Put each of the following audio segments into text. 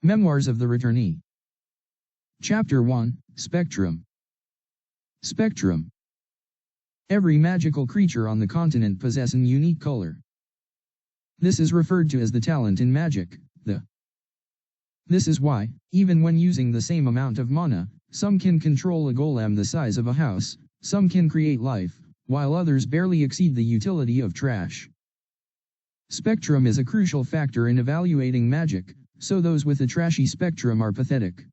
Memoirs of the Returnee. Chapter 1, Spectrum. Spectrum. Every magical creature on the continent possesses a unique color. This is referred to as the talent in magic, This is why, even when using the same amount of mana, some can control a golem the size of a house, some can create life, while others barely exceed the utility of trash. Spectrum is a crucial factor in evaluating magic, so those with a trashy spectrum are pathetic.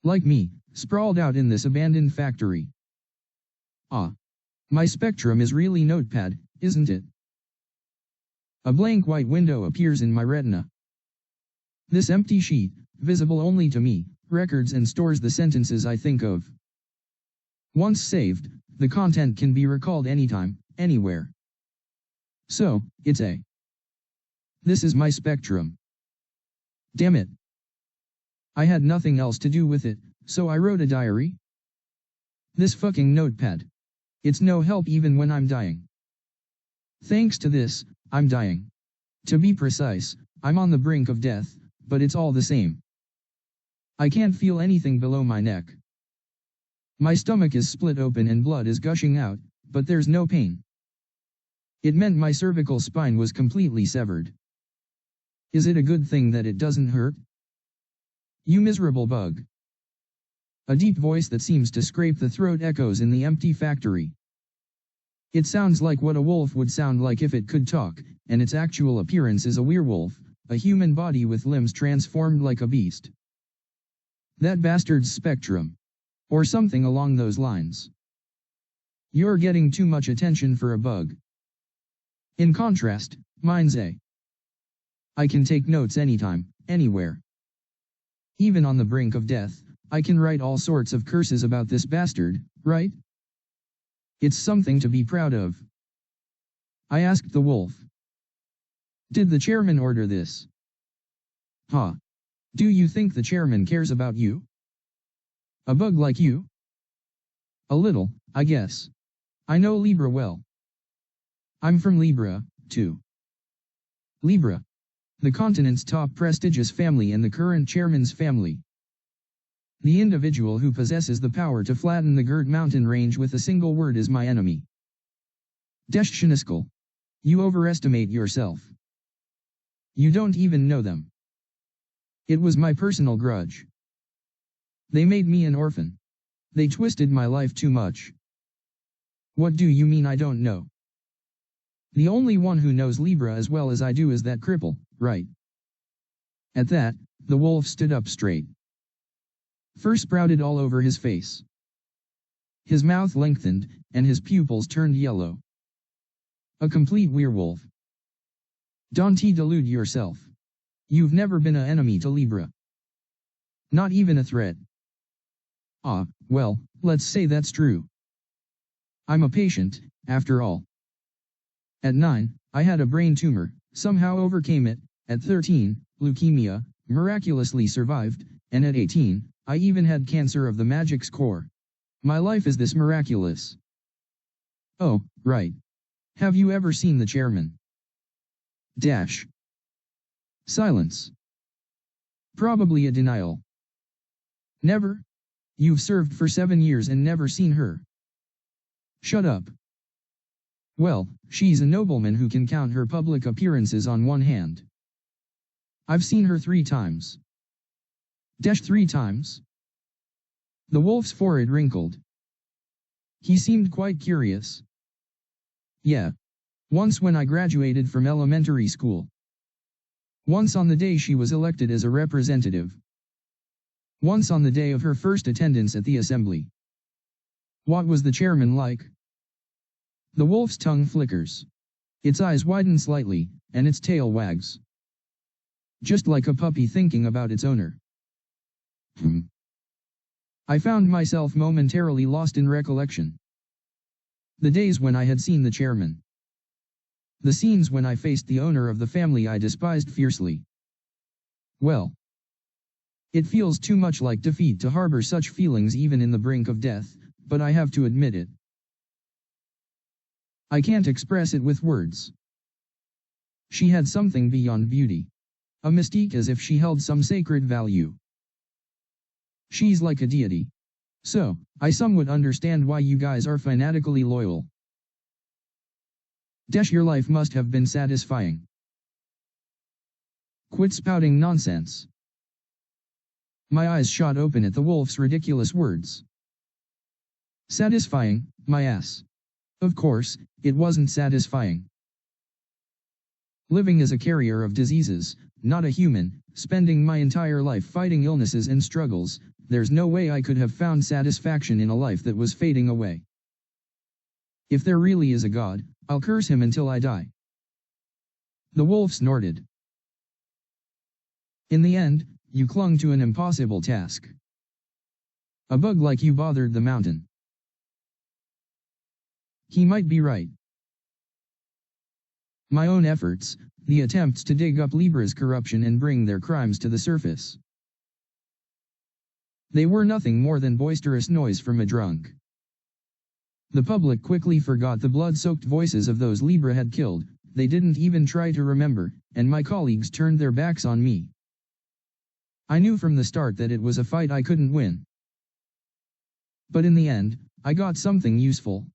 Like me, sprawled out in this abandoned factory. My spectrum is really Notepad, isn't it? A blank white window appears in my retina. This empty sheet, visible only to me, records and stores the sentences I think of. Once saved, the content can be recalled anytime, anywhere. So, This is my spectrum. Damn it. I had nothing else to do with it, so I wrote a diary. This fucking Notepad. It's no help even when I'm dying. Thanks to this, I'm dying. To be precise, I'm on the brink of death, but it's all the same. I can't feel anything below my neck. My stomach is split open and blood is gushing out, but there's no pain. It meant my cervical spine was completely severed. Is it a good thing that it doesn't hurt? You miserable bug. A deep voice that seems to scrape the throat echoes in the empty factory. It sounds like what a wolf would sound like if it could talk, and its actual appearance is a werewolf, a human body with limbs transformed like a beast. That bastard's spectrum. Or something along those lines. You're getting too much attention for a bug. In contrast, mine's I can take notes anytime, anywhere. Even on the brink of death, I can write all sorts of curses about this bastard, right? It's something to be proud of. I asked the wolf. Did the chairman order this? Do you think the chairman cares about you? A bug like you? A little, I guess. I know Libra well. I'm from Libra, too. Libra. The continent's top prestigious family and the current chairman's family. The individual who possesses the power to flatten the Gerd mountain range with a single word is my enemy. Deschiniskal. You overestimate yourself. You don't even know them. It was my personal grudge. They made me an orphan. They twisted my life too much. What do you mean I don't know? The only one who knows Libra as well as I do is that cripple, right? At that, the wolf stood up straight. Fur sprouted all over his face. His mouth lengthened, and his pupils turned yellow. A complete werewolf. Don't delude yourself. You've never been an enemy to Libra. Not even a threat. Well, let's say that's true. I'm a patient, after all. At 9, I had a brain tumor, somehow overcame it. At 13, leukemia, miraculously survived, and at 18, I even had cancer of the magic's core. My life is this miraculous. Oh, right. Have you ever seen the chairman? Silence. Probably a denial. Never? You've served for 7 years and never seen her. Shut up. Well, she's a nobleman who can count her public appearances on one hand. I've seen her 3 times. 3 times? The wolf's forehead wrinkled. He seemed quite curious. Yeah. Once when I graduated from elementary school. Once on the day she was elected as a representative. Once on the day of her first attendance at the assembly. What was the chairman like? The wolf's tongue flickers. Its eyes widen slightly, and its tail wags. Just like a puppy thinking about its owner. I found myself momentarily lost in recollection. The days when I had seen the chairman. The scenes when I faced the owner of the family I despised fiercely. Well. It feels too much like defeat to harbor such feelings even in the brink of death, but I have to admit it. I can't express it with words. She had something beyond beauty. a mystique as if she held some sacred value. She's like a deity. So, I somewhat understand why you guys are fanatically loyal. Your life must have been satisfying. Quit spouting nonsense. My eyes shot open at the wolf's ridiculous words. Satisfying, my ass. Of course, it wasn't satisfying. Living as a carrier of diseases, not a human, spending my entire life fighting illnesses and struggles, there's no way I could have found satisfaction in a life that was fading away. If there really is a god, I'll curse him until I die. The wolf snorted. In the end, you clung to an impossible task. A bug like you bothered the mountain. He might be right. My own efforts, the attempts to dig up Libra's corruption and bring their crimes to the surface. They were nothing more than boisterous noise from a drunk. The public quickly forgot the blood-soaked voices of those Libra had killed, they didn't even try to remember, and my colleagues turned their backs on me. I knew from the start that it was a fight I couldn't win. But in the end, I got something useful.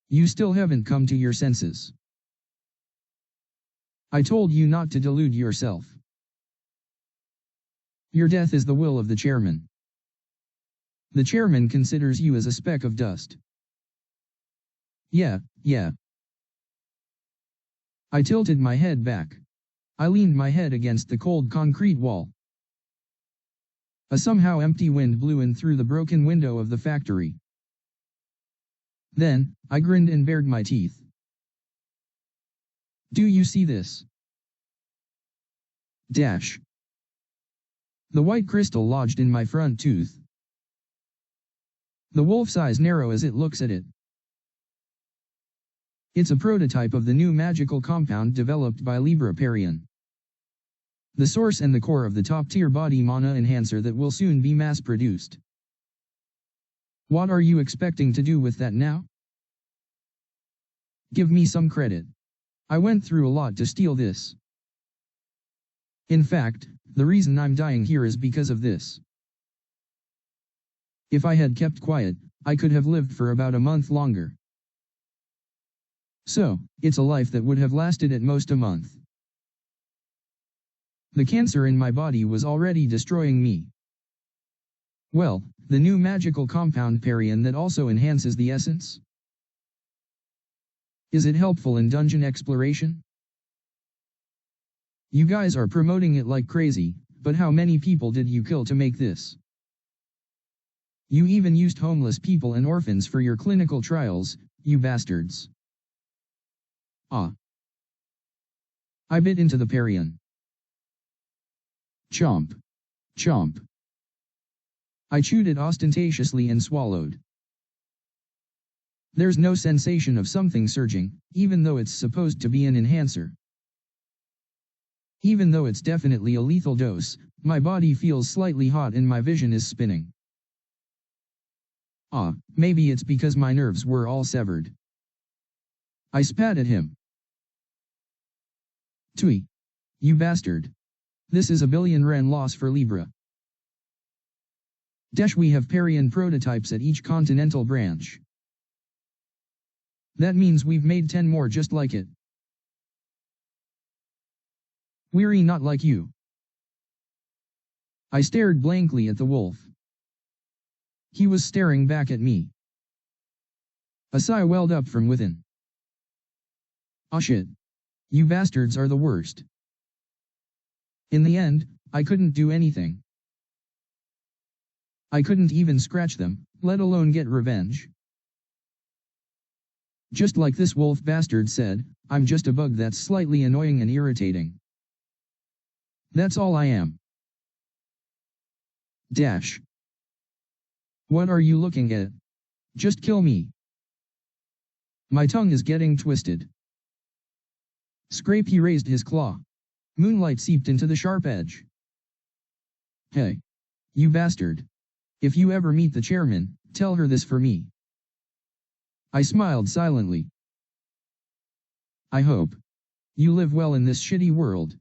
You still haven't come to your senses. I told you not to delude yourself. Your death is the will of the chairman. The chairman considers you as a speck of dust. Yeah. I tilted my head back. I leaned my head against the cold concrete wall. A somehow empty wind blew in through the broken window of the factory. Then, I grinned and bared my teeth. Do you see this? Dash. The white crystal lodged in my front tooth. The wolf's eyes narrow as it looks at it. It's a prototype of the new magical compound developed by Libra Parian. The source and the core of the top-tier body mana enhancer that will soon be mass-produced. What are you expecting to do with that now? Give me some credit. I went through a lot to steal this. In fact, the reason I'm dying here is because of this. If I had kept quiet, I could have lived for about a month longer. So, it's a life that would have lasted at most a month. The cancer in my body was already destroying me. Well, the new magical compound Parian that also enhances the essence? Is it helpful in dungeon exploration? You guys are promoting it like crazy, but how many people did you kill to make this? You even used homeless people and orphans for your clinical trials, you bastards. Ah. I bit into the Parian. Chomp. Chomp. I chewed it ostentatiously and swallowed. There's no sensation of something surging, even though it's supposed to be an enhancer. Even though it's definitely a lethal dose, my body feels slightly hot and my vision is spinning. Ah, maybe it's because my nerves were all severed. I spat at him. Tui. You bastard. This is a billion ren loss for Libra. We have Parian prototypes at each continental branch. That means we've made 10 more just like it. Weary not like you. I stared blankly at the wolf. He was staring back at me. A sigh welled up from within. Ah shit. You bastards are the worst. In the end, I couldn't do anything. I couldn't even scratch them, let alone get revenge. Just like this wolf bastard said, I'm just a bug that's slightly annoying and irritating. That's all I am. Dash. What are you looking at? Just kill me. My tongue is getting twisted. Scrape. He raised his claw. Moonlight seeped into the sharp edge. Hey. You bastard. If you ever meet the chairman, tell her this for me. I smiled silently. I hope. You live well in this shitty world.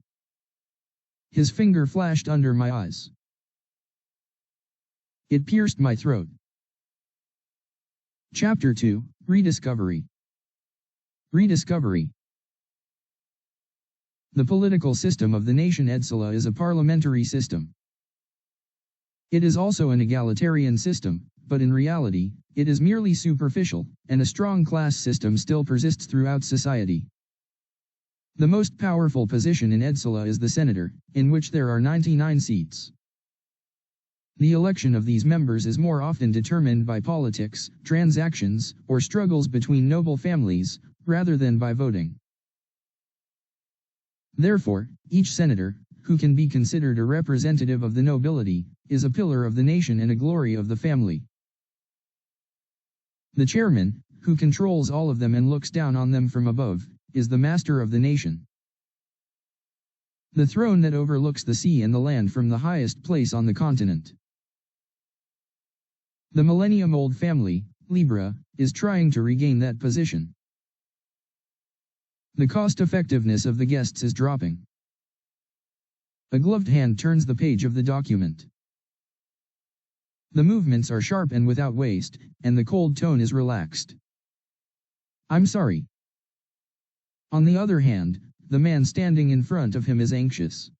His finger flashed under my eyes. It pierced my throat. Chapter 2, Rediscovery. Rediscovery. The political system of the nation Edsela is a parliamentary system. It is also an egalitarian system, but in reality, it is merely superficial, and a strong class system still persists throughout society. The most powerful position in Edsela is the senator, in which there are 99 seats. The election of these members is more often determined by politics, transactions, or struggles between noble families, rather than by voting. Therefore, each senator, who can be considered a representative of the nobility, is a pillar of the nation and a glory of the family. The chairman, who controls all of them and looks down on them from above, is the master of the nation. The throne that overlooks the sea and the land from the highest place on the continent. The millennium-old family, Libra, is trying to regain that position. The cost-effectiveness of the guests is dropping. A gloved hand turns the page of the document. The movements are sharp and without waste, and the cold tone is relaxed. I'm sorry. On the other hand, the man standing in front of him is anxious.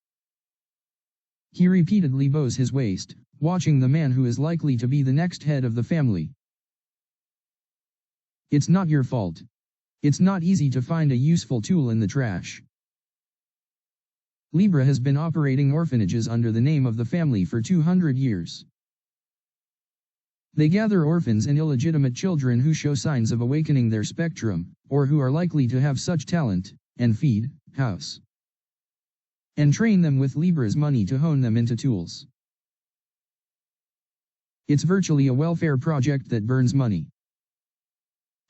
He repeatedly bows his waist, watching the man who is likely to be the next head of the family. It's not your fault. It's not easy to find a useful tool in the trash. Libra has been operating orphanages under the name of the family for 200 years. They gather orphans and illegitimate children who show signs of awakening their spectrum, or who are likely to have such talent, and feed, house, and train them with Libra's money to hone them into tools. It's virtually a welfare project that burns money.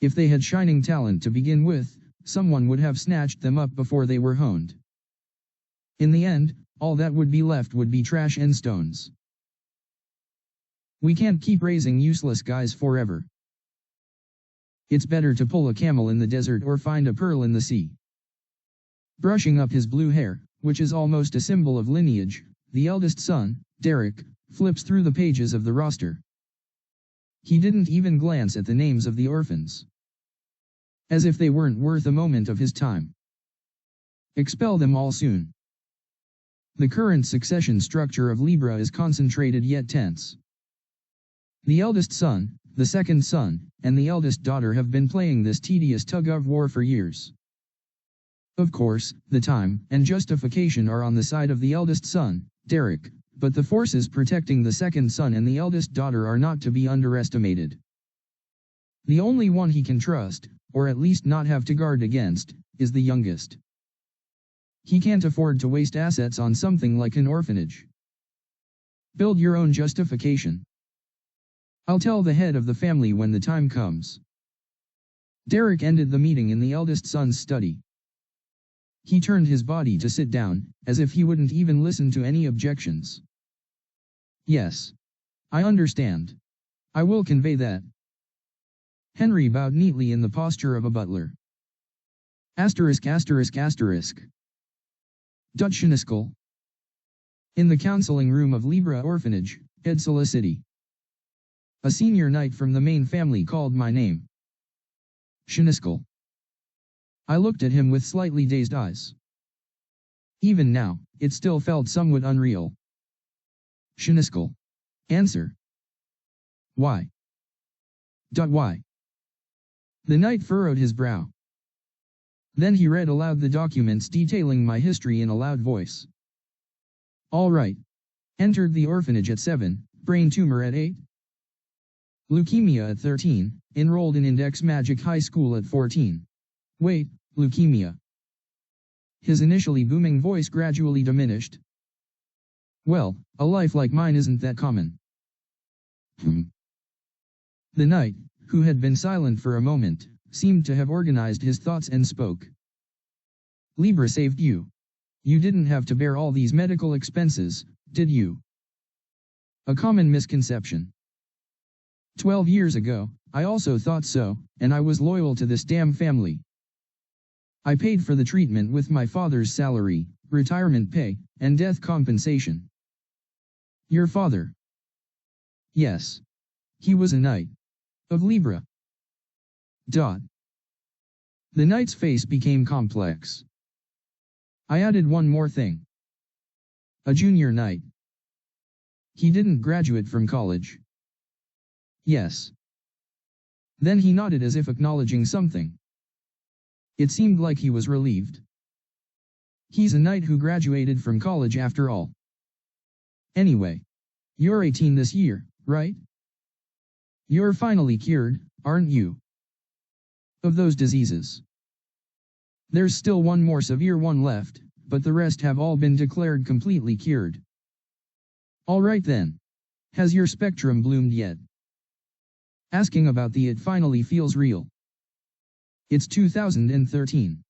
If they had shining talent to begin with, someone would have snatched them up before they were honed. In the end, all that would be left would be trash and stones. We can't keep raising useless guys forever. It's better to pull a camel in the desert or find a pearl in the sea. Brushing up his blue hair, which is almost a symbol of lineage, the eldest son, Derek, flips through the pages of the roster. He didn't even glance at the names of the orphans. As if they weren't worth a moment of his time. Expel them all soon. The current succession structure of Libra is concentrated yet tense. The eldest son, the second son, and the eldest daughter have been playing this tedious tug-of-war for years. Of course, the time and justification are on the side of the eldest son, Derek, but the forces protecting the second son and the eldest daughter are not to be underestimated. The only one he can trust, or at least not have to guard against, is the youngest. He can't afford to waste assets on something like an orphanage. Build your own justification. I'll tell the head of the family when the time comes. Derek ended the meeting in the eldest son's study. He turned his body to sit down, as if he wouldn't even listen to any objections. Yes. I understand. I will convey that. Henry bowed neatly in the posture of a butler. Asterisk asterisk asterisk. Dutchiniskel. In the counseling room of Libra Orphanage, Edsela City. A senior knight from the main family called my name. Shiniskel. I looked at him with slightly dazed eyes. Even now, it still felt somewhat unreal. Shiniskel. Answer. Why? Why? The knight furrowed his brow. Then he read aloud the documents detailing my history in a loud voice. All right. Entered the orphanage at 7, brain tumor at 8. Leukemia at 13, enrolled in Index Magic High School at 14. Wait, leukemia. His initially booming voice gradually diminished. Well, a life like mine isn't that common. The knight, who had been silent for a moment, seemed to have organized his thoughts and spoke. Libra saved you. You didn't have to bear all these medical expenses, did you? A common misconception. 12 years ago, I also thought so, and I was loyal to this damn family. I paid for the treatment with my father's salary, retirement pay, and death compensation. Your father? Yes. He was a knight. Of Libra. The knight's face became complex. I added one more thing. A junior knight. He didn't graduate from college. Yes. Then he nodded as if acknowledging something. It seemed like he was relieved. He's a knight who graduated from college after all. Anyway. You're 18 this year, right? You're finally cured, aren't you? Of those diseases. There's still one more severe one left, but the rest have all been declared completely cured. Alright then. Has your spectrum bloomed yet? Asking about the it finally feels real. It's 2013.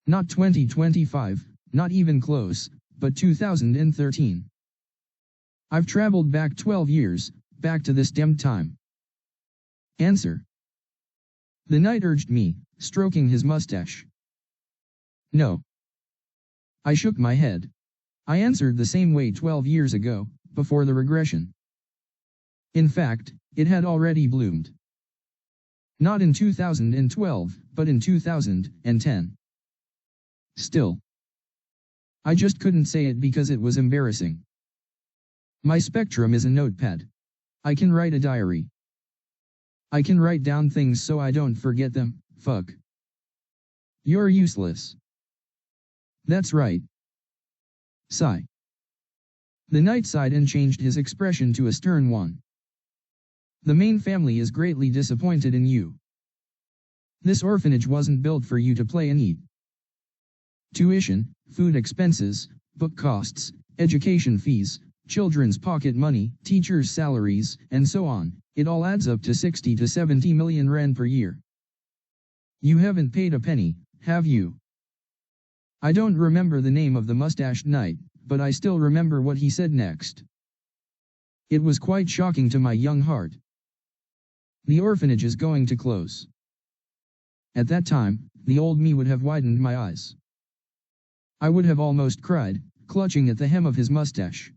Not 2025, not even close, but 2013. I've traveled back 12 years, back to this damned time. Answer. The knight urged me, stroking his mustache. No. I shook my head. I answered the same way 12 years ago, before the regression. In fact, it had already bloomed. Not in 2012, but in 2010. Still. I just couldn't say it because it was embarrassing. My spectrum is a notepad. I can write a diary. I can write down things so I don't forget them, fuck. You're useless. That's right. Sigh. The knight sighed and changed his expression to a stern one. The main family is greatly disappointed in you. This orphanage wasn't built for you to play and eat. Tuition, food expenses, book costs, education fees, children's pocket money, teachers' salaries, and so on, it all adds up to 60 to 70 million rand per year. You haven't paid a penny, have you? I don't remember the name of the mustached knight, but I still remember what he said next. It was quite shocking to my young heart. The orphanage is going to close. At that time, the old me would have widened my eyes. I would have almost cried, clutching at the hem of his mustache.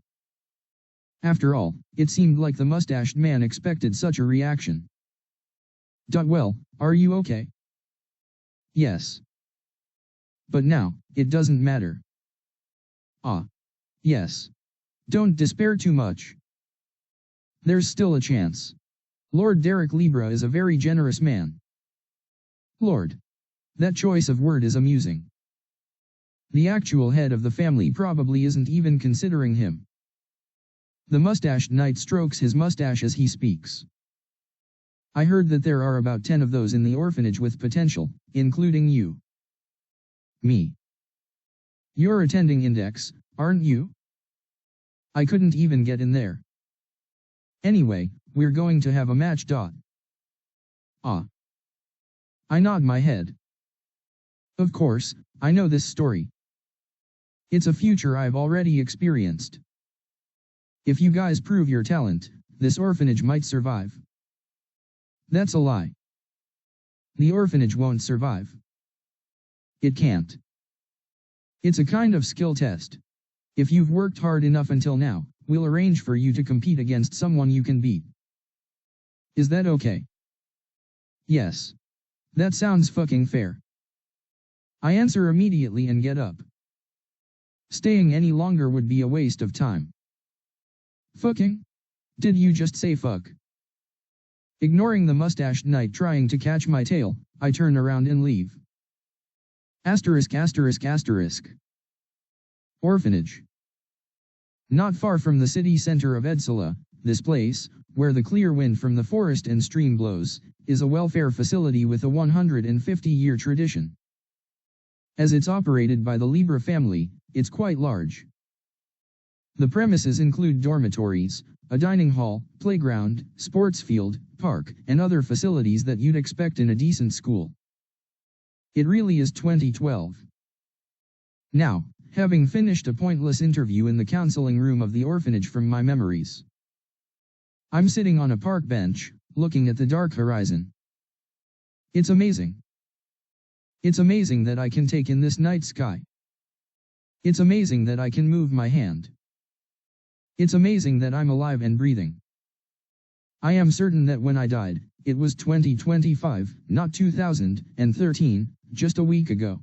After all, it seemed like the mustached man expected such a reaction. Well, are you okay? Yes. But now, it doesn't matter. Ah. Yes. Don't despair too much. There's still a chance. Lord Derek Libra is a very generous man. Lord. That choice of word is amusing. The actual head of the family probably isn't even considering him. The mustached knight strokes his mustache as he speaks. I heard that there are about 10 of those in the orphanage with potential, including you. Me. You're attending Index, aren't you? I couldn't even get in there. Anyway, we're going to have a match. Ah. I nod my head. Of course, I know this story. It's a future I've already experienced. If you guys prove your talent, this orphanage might survive. That's a lie. The orphanage won't survive. It can't. It's a kind of skill test. If you've worked hard enough until now, we'll arrange for you to compete against someone you can beat. Is that okay? Yes. That sounds fucking fair. I answer immediately and get up. Staying any longer would be a waste of time. Fucking? Did you just say fuck? Ignoring the mustached knight trying to catch my tail, I turn around and leave. Asterisk asterisk asterisk. Orphanage. Not far from the city center of Edsala, this place, where the clear wind from the forest and stream blows, is a welfare facility with a 150-year tradition. As it's operated by the Libra family, it's quite large. The premises include dormitories, a dining hall, playground, sports field, park, and other facilities that you'd expect in a decent school. It really is 2012. Now, having finished a pointless interview in the counseling room of the orphanage from my memories, I'm sitting on a park bench, looking at the dark horizon. It's amazing. It's amazing that I can take in this night sky. It's amazing that I can move my hand. It's amazing that I'm alive and breathing. I am certain that when I died, it was 2025, not 2013, just a week ago.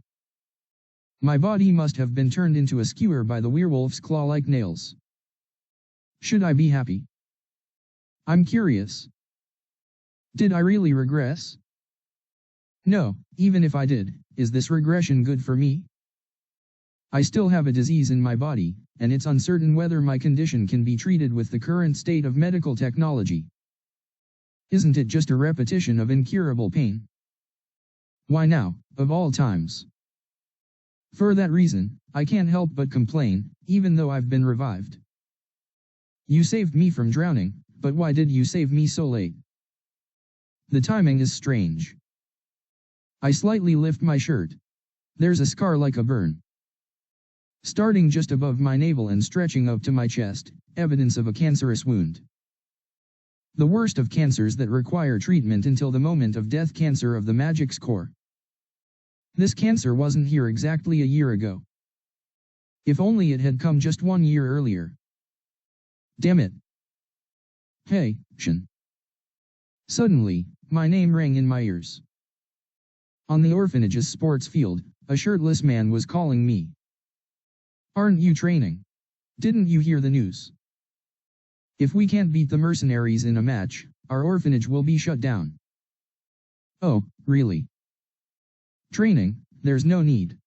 My body must have been turned into a skewer by the werewolf's claw-like nails. Should I be happy? I'm curious. Did I really regress? No, even if I did, is this regression good for me? I still have a disease in my body, and it's uncertain whether my condition can be treated with the current state of medical technology. Isn't it just a repetition of incurable pain? Why now, of all times? For that reason, I can't help but complain, even though I've been revived. You saved me from drowning, but why did you save me so late? The timing is strange. I slightly lift my shirt. There's a scar like a burn. Starting just above my navel and stretching up to my chest, evidence of a cancerous wound. The worst of cancers that require treatment until the moment of death, cancer of the magic's core. This cancer wasn't here exactly a year ago. If only it had come just 1 year earlier. Damn it. Hey, Shion. Suddenly, my name rang in my ears. On the orphanage's sports field, a shirtless man was calling me. Aren't you training? Didn't you hear the news? If we can't beat the mercenaries in a match, our orphanage will be shut down. Oh, really? Training, there's no need.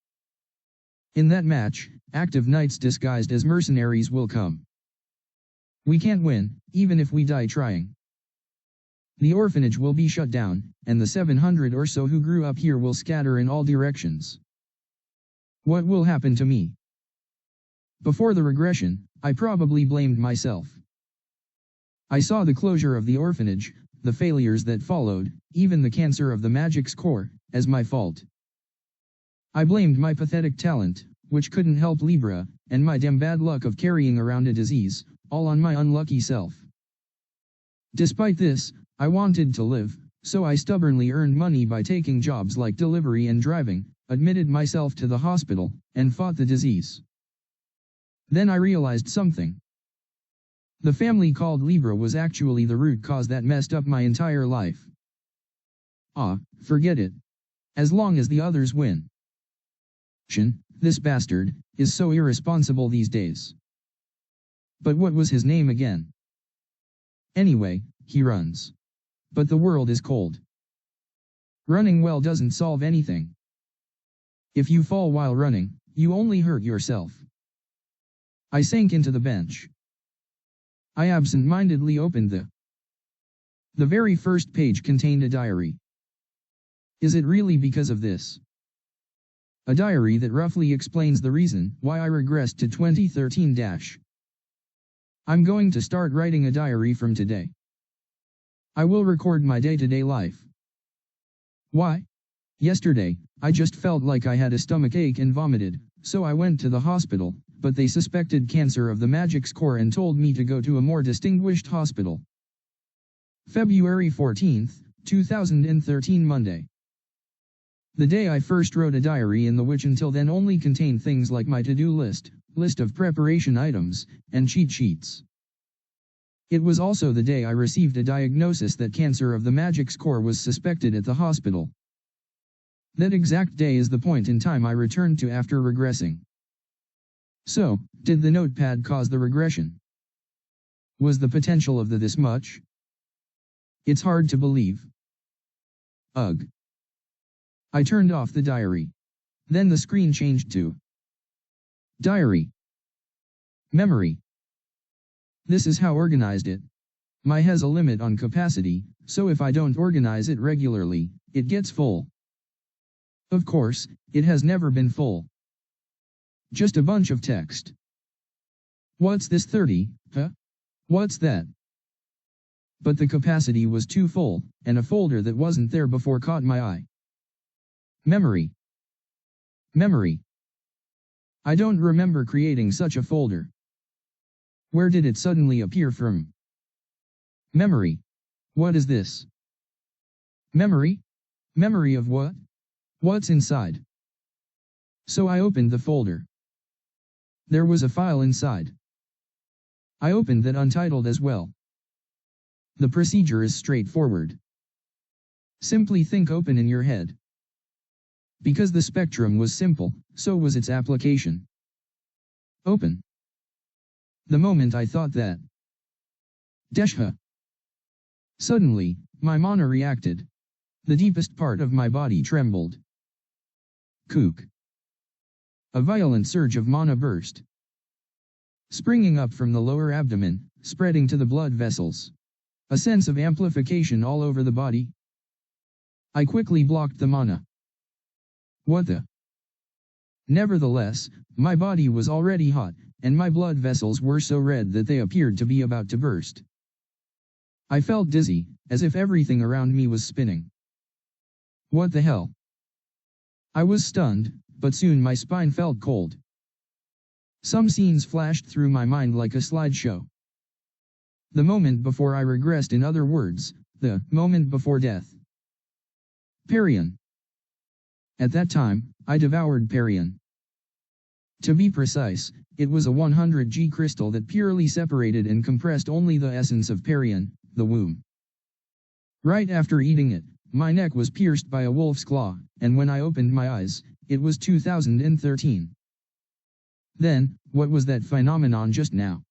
In that match, active knights disguised as mercenaries will come. We can't win, even if we die trying. The orphanage will be shut down, and the 700 or so who grew up here will scatter in all directions. What will happen to me? Before the regression, I probably blamed myself. I saw the closure of the orphanage, the failures that followed, even the cancer of the magic's core, as my fault. I blamed my pathetic talent, which couldn't help Libra, and my damn bad luck of carrying around a disease, all on my unlucky self. Despite this, I wanted to live, so I stubbornly earned money by taking jobs like delivery and driving, admitted myself to the hospital, and fought the disease. Then I realized something. The family called Libra was actually the root cause that messed up my entire life. Forget it. As long as the others win. Shion, this bastard, is so irresponsible these days. But what was his name again? Anyway, he runs. But the world is cold. Running well doesn't solve anything. If you fall while running, you only hurt yourself. I sank into the bench. I absent-mindedly opened The very first page contained a diary. Is it really because of this? A diary that roughly explains the reason why I regressed to 2013 I'm going to start writing a diary from today. I will record my day-to-day life. Why? Yesterday, I just felt like I had a stomachache and vomited, so I went to the hospital, but they suspected cancer of the magic's core and told me to go to a more distinguished hospital. February 14, 2013 Monday. The day I first wrote a diary in which until then only contained things like my to-do list of preparation items, and cheat sheets. It was also the day I received a diagnosis that cancer of the magic's core was suspected at the hospital. That exact day is the point in time I returned to after regressing. So, did the Notepad cause the regression? Was the potential of this much? It's hard to believe. Ugh. I turned off the diary. Then the screen changed to Diary. Memory. This is how organized it. My has a limit on capacity, so if I don't organize it regularly, it gets full. Of course, it has never been full. Just a bunch of text. What's this 30, huh? What's that? But the capacity was too full, and a folder that wasn't there before caught my eye. Memory. Memory. I don't remember creating such a folder. Where did it suddenly appear from? Memory. What is this? Memory? Memory of what? What's inside? So I opened the folder. There was a file inside. I opened that untitled as well. The procedure is straightforward. Simply think open in your head. Because the spectrum was simple, so was its application. Open. The moment I thought that. Deshha. Suddenly, my mana reacted. The deepest part of my body trembled. Kook. A violent surge of mana burst. Springing up from the lower abdomen, spreading to the blood vessels. A sense of amplification all over the body. I quickly blocked the mana. What the? Nevertheless, my body was already hot, and my blood vessels were so red that they appeared to be about to burst. I felt dizzy, as if everything around me was spinning. What the hell? I was stunned, but soon my spine felt cold. Some scenes flashed through my mind like a slideshow. The moment before I regressed, in other words, the moment before death. Parian. At that time, I devoured Parian. To be precise, it was a 100G crystal that purely separated and compressed only the essence of Parian, the womb. Right after eating it, my neck was pierced by a wolf's claw, and when I opened my eyes, it was 2013. Then, what was that phenomenon just now?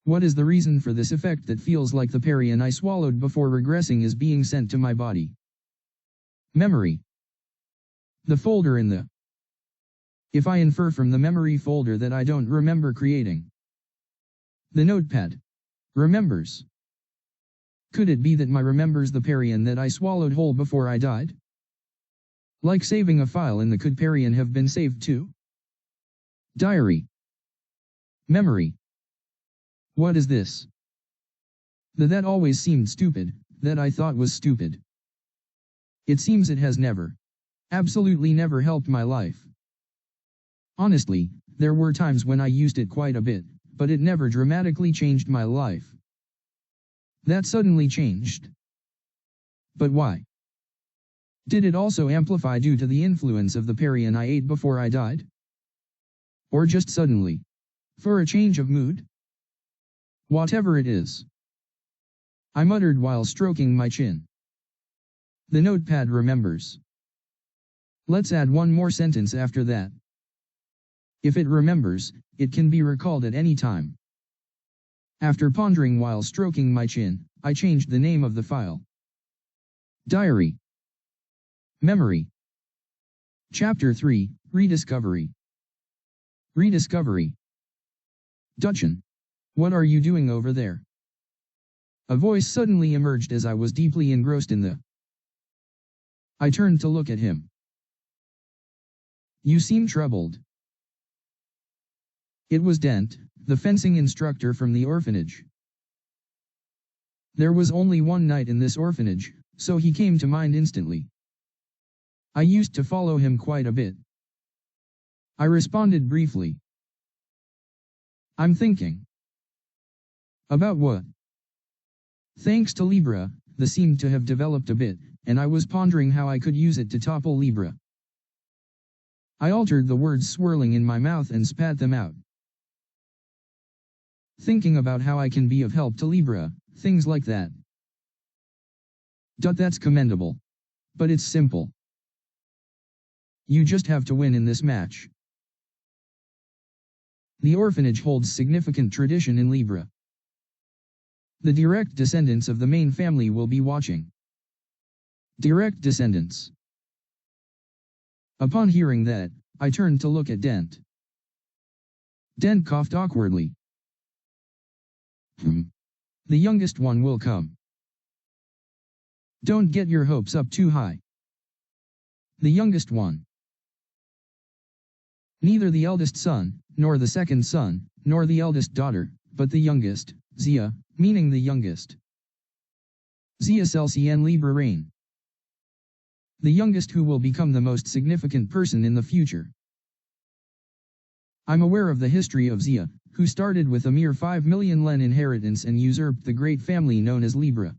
What is the reason for this effect that feels like the Parian I swallowed before regressing is being sent to my body? Memory. The folder in the. If I infer from the memory folder that I don't remember creating. The Notepad. Remembers. Could it be that my remembers the Parian that I swallowed whole before I died? Like saving a file in the could Parian have been saved too? Diary. Memory. What is this? That always seemed stupid, that I thought was stupid. It seems it has never. Absolutely never helped my life. Honestly, there were times when I used it quite a bit, but it never dramatically changed my life. That suddenly changed. But why? Did it also amplify due to the influence of the Parian I ate before I died? Or just suddenly? For a change of mood? Whatever it is. I muttered while stroking my chin. The Notepad remembers. Let's add one more sentence after that. If it remembers, it can be recalled at any time. After pondering while stroking my chin, I changed the name of the file. Diary. Memory. Chapter 3, Rediscovery. Rediscovery. Dutchin. What are you doing over there? A voice suddenly emerged as I was deeply engrossed in the. I turned to look at him. You seem troubled. It was Dent, the fencing instructor from the orphanage. There was only one knight in this orphanage, so he came to mind instantly. I used to follow him quite a bit. I responded briefly. I'm thinking. About what? Thanks to Libra, the seemed to have developed a bit, and I was pondering how I could use it to topple Libra. I altered the words swirling in my mouth and spat them out. Thinking about how I can be of help to Libra, things like that. That's commendable. But it's simple. You just have to win in this match. The orphanage holds significant tradition in Libra. The direct descendants of the main family will be watching. Direct descendants. Upon hearing that, I turned to look at Dent. Dent coughed awkwardly. The youngest one will come. Don't get your hopes up too high. The youngest one. Neither the eldest son, nor the second son, nor the eldest daughter, but the youngest, Zia, meaning the youngest. Zia Celsian Libra reign. The youngest who will become the most significant person in the future. I'm aware of the history of Zia, who started with a mere 5 million len inheritance and usurped the great family known as Libra.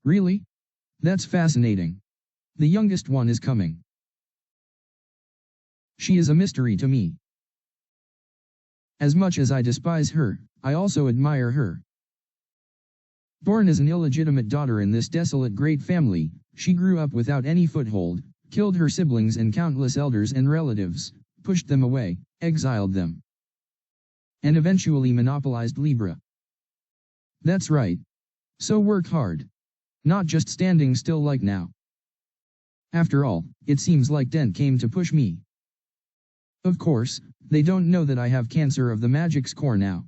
Really? That's fascinating. The youngest one is coming. She is a mystery to me. As much as I despise her, I also admire her. Born as an illegitimate daughter in this desolate great family, she grew up without any foothold, killed her siblings and countless elders and relatives, pushed them away, exiled them, and eventually monopolized Libra. That's right. So work hard. Not just standing still like now. After all, it seems like Dent came to push me. Of course, they don't know that I have cancer of the magic's core now.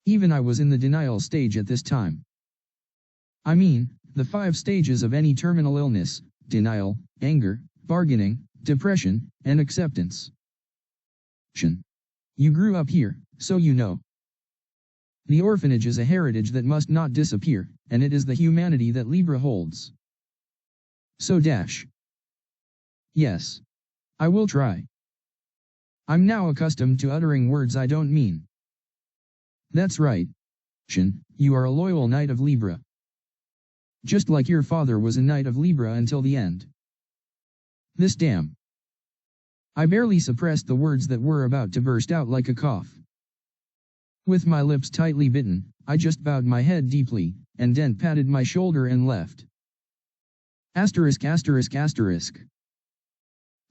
Even I was in the denial stage at this time. I mean, the 5 stages of any terminal illness: denial, anger, bargaining, depression, and acceptance. You grew up here, so you know. The orphanage is a heritage that must not disappear, and it is the humanity that Libra holds. So yes. I will try. I'm now accustomed to uttering words I don't mean. That's right. You are a loyal knight of Libra. Just like your father was a knight of Libra until the end. This damn. I barely suppressed the words that were about to burst out like a cough. With my lips tightly bitten, I just bowed my head deeply, and Dent patted my shoulder and left. Asterisk.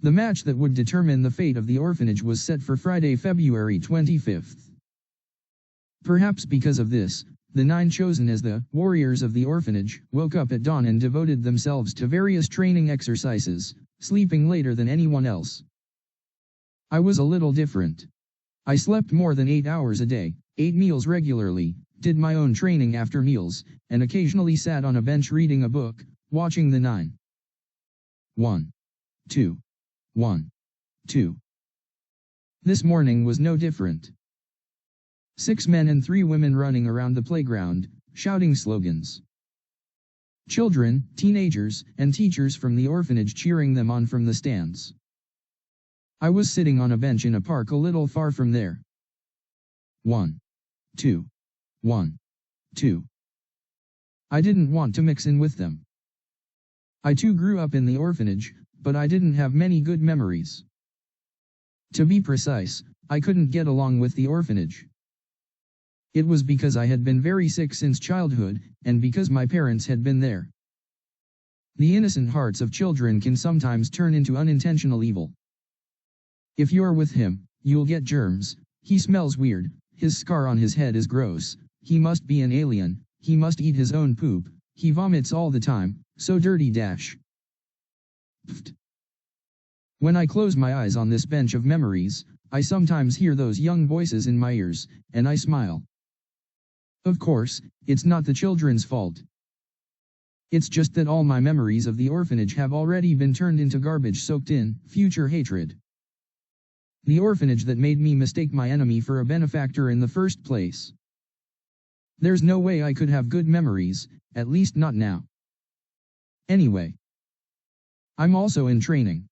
The match that would determine the fate of the orphanage was set for Friday, February 25th. Perhaps because of this, the 9 chosen as the warriors of the orphanage woke up at dawn and devoted themselves to various training exercises, sleeping later than anyone else. I was a little different. I slept more than 8 hours a day, ate meals regularly, did my own training after meals, and occasionally sat on a bench reading a book, watching the 9. 1, 2, 1, 2. This morning was no different. 6 men and 3 women running around the playground, shouting slogans. Children, teenagers, and teachers from the orphanage cheering them on from the stands. I was sitting on a bench in a park a little far from there. 1, 2, 1, 2. I didn't want to mix in with them. I too grew up in the orphanage, but I didn't have many good memories. To be precise, I couldn't get along with the orphanage. It was because I had been very sick since childhood, and because my parents had been there. The innocent hearts of children can sometimes turn into unintentional evil. If you're with him, you'll get germs. He smells weird, his scar on his head is gross, he must be an alien, he must eat his own poop, he vomits all the time, so dirty. Pfft. When I close my eyes on this bench of memories, I sometimes hear those young voices in my ears, and I smile. Of course, it's not the children's fault. It's just that all my memories of the orphanage have already been turned into garbage soaked in future hatred. The orphanage that made me mistake my enemy for a benefactor in the first place. There's no way I could have good memories, at least not now. Anyway. I'm also in training.